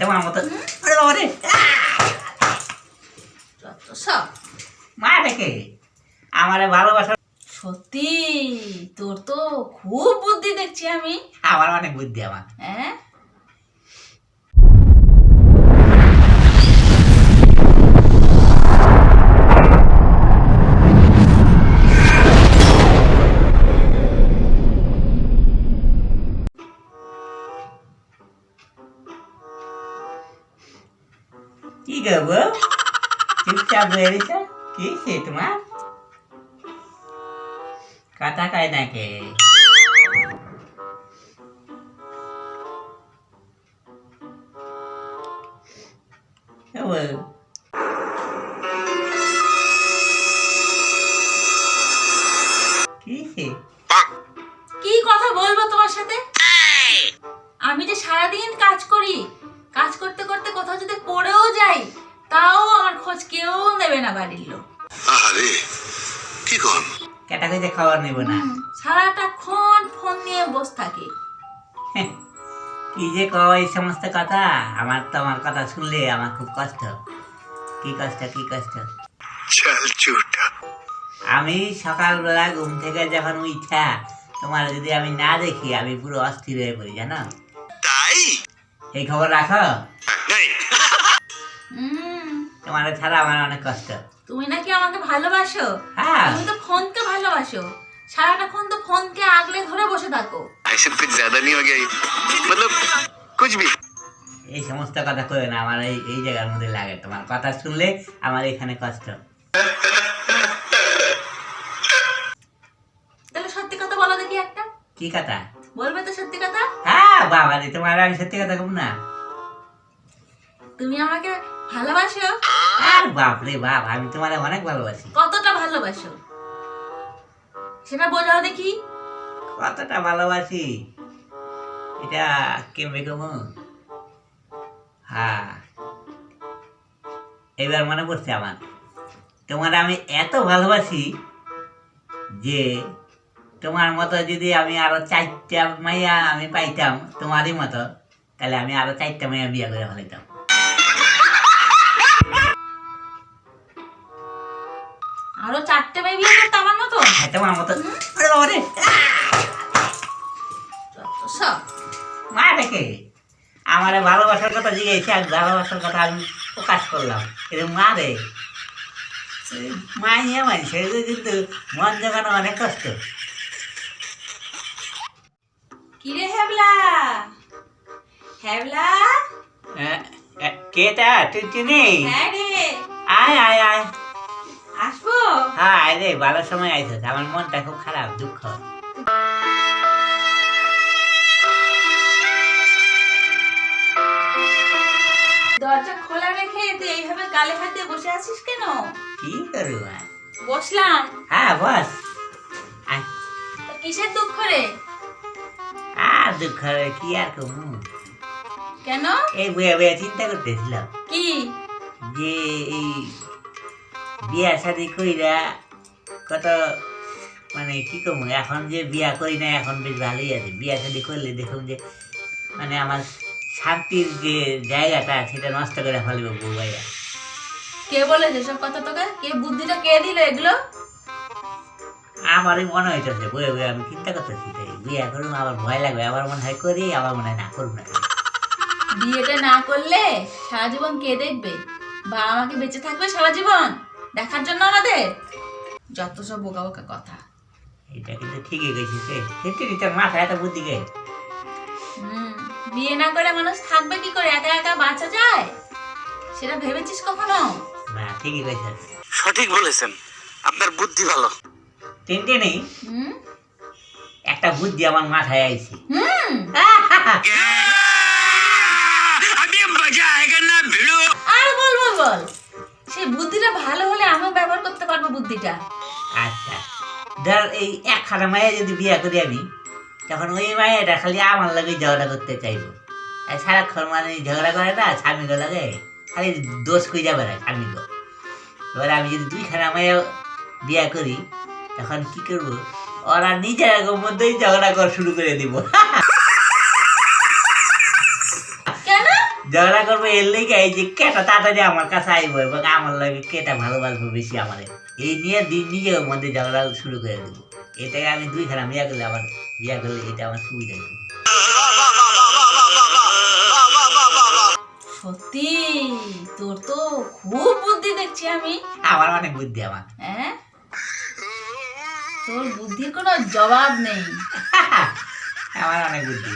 তোমার মতো আরে বাবা রে যত সব মা রেখে আমারে ভালোবাসা সত্যি তোর তো খুব বুদ্ধি দেখছি আমি। আমার অনেক বুদ্ধি আমার। হ্যাঁ কি করবো চুপচাপ বেরিয়েছ কি সে তোমার কথা কয় নাকি কি সে কি কথা বলবো তোমার সাথে? আমি যে সারাদিন কাজ করি, কাজ করতে করতে কোথাও যদি পড়েও যাই তাও আমার খোঁজ কেউ নেবে না বাড়ির লোক। আরে কি কোন কেটা কইতে খবর নেব না সারাটাক্ষণ ফোন নিয়ে বসে থাকে। কি যে কয় এই সমস্ত কথা আমার তো আমার কথা শুনলে আমার খুব কষ্ট কি কষ্ট কি কষ্ট চল চুটা আমি সকালবেলা ঘুম থেকে যখন উঠা তোমার যদি আমি না দেখি আমি পুরো অস্থির হয়ে পড়ি জানো তাই এই খবর রাখো নাই তোমার ছাড়া আমার অনেক কষ্ট তুমি নাকি আমাকে ভালোবাসো? হ্যাঁ তুমি তো ফোনকে ভালোবাসো, সারাটাক্ষণ তো ফোনকে আগলে ধরে বসে থাকো। ऐसे कुछ ज्यादा नहीं हो गया ये? मतलब कुछ भी এই সমস্ত কথা কই না আমার এই এই জায়গার মধ্যে লাগে তোমার কথা শুনলে আমার এখানে কষ্ট তাহলে সত্যি কথা বলো দেখি একটা। কি কথা বলবে তো সত্যি কথা? হ্যাঁ বাবা রে তোমার আমি সত্যি কথা কব না তুমি আমাকে ভালোবাসো? আর বাপ রে বাপ আমি তোমারে অনেক ভালোবাসি কতটা ভালোবাসো সেটা বোঝাও দেখি। কতটা ভালোবাসি এটা কেমনে কম হ্যাঁ এবার মনে পড়ছে আমার তোমার আমি এত ভালোবাসি যে তোমার মতো যদি আমি আরো 4টা মাইয়া আমি পাইতাম তোমারই মতো তাহলে আমি আরো 4টা মাইয়া বিয়ে করে ফেলাইতাম আরো 4টে মেয়ে বিয়ে করতে আমার মতো? হ্যাঁ তোমার মতো আরে বাবা রে যত সব মা রেখে আমার ভালোবাসার কথা জিজ্ঞেস আর ভালোবাসার কথা আমি প্রকাশ করলাম এটা মা রে মাইয়া মানছে কিন্তু মন জোগানো অনেক কষ্ট কিরে হ্যাবলা হ্যাবলা? কেটা তুই চিনি হ্যাঁ রে আয় আয় আয় আসবো? হ্যাঁ আয় রে ভালো সময় আইসস আমার মনটা খুব খারাপ দুঃখ দরজা খোলা রেখে তুই এইভাবে গালে হাত দিয়ে বসে আছিস কেন? কি করবো আর? বসলাম। হ্যাঁ বস আয়। তো কিসের দুঃখ রে? আর দুঃখ রে, কি আর কমু কেন? এই বইয়া বইয়া চিন্তা করতেছিলাম কি যে এই বিয়া শাদি কইরা কত মানে কি কমু এখন যে বিয়া করি না এখন বেশ ভালোই আছে বিয়া শাদি করলে দেখুন যে মানে আমার শান্তির যে জায়গাটা সেটা নষ্ট করে ফেলবে বউ ভাইয়া কে বলে যেসব কথা তোকে? কে বুদ্ধিটা কে দিল এগুলো? আমারই মনে হইতেছে বয়ে বয়ে আমি চিন্তা করতেছি যে বিয়া করুন আবার ভয় লাগবে আবার মনে হয় করি আবার মনে হয় না করুন না বিয়েটা না করলে সারা জীবন কে দেখবে? বা আমাকে বেঁচে থাকবে সারা জীবন দেখার জন্য আমাদের? যত সব বোকা বোকা কথা। এটা কিন্তু ঠিকই গেছিস সেটি তোর মাথায় এত বুদ্ধি গে বিয়ে না করে মানুষ থাকবে কি করে? একা একা বাঁচা যায় সেটা ভেবেছিস কখনো? না ঠিকই গেছিস সঠিক বলেছেন আপনার বুদ্ধি ভালো তিনটে নেই হুম একটা বুদ্ধি আমার মাথায় আইছে হুম अभी मजा आएगा ना भिड़ो আর বল বল বল। সেই বুদ্ধিটা ভালো হলে আমিও ব্যবহার করতে পারবো বুদ্ধিটা। আচ্ছা ধর এই একখানা মায়া যদি বিয়া করি আমি তখন ওই মায়াটা খালি আমার লাগে ঝগড়া করতে চাইবো আর সারাক্ষণ মানে ঝগড়া করে না স্বামীকে লাগে খালি দোষ কই যাবে না স্বামীকে এবার আমি যদি 2খানা মায়া বিয়া করি তখন কি করবো ওরা নিজের মধ্যেই ঝগড়া করা শুরু করে দিব কেন? ঝগড়া করবো এর লেগে এই যে কেটা তাড়াতাড়ি আমার কাছে আইবো এবং আমার লাগে কেটা ভালোবাসবো বেশি আমারে এই নিয়ে নিজের মধ্যে ঝগড়া শুরু করে দেবো। এটাকে আমি দুইখানা বিয়া করলে আমার বিয়া করলে এটা আমার সুবিধা হবে। সত্যি তোর তো খুব বুদ্ধি দেখছি আমি। আমার অনেক বুদ্ধি আমার। হ্যাঁ, তোর বুদ্ধির কোনো জবাব নেই। আমার অনেক বুদ্ধি।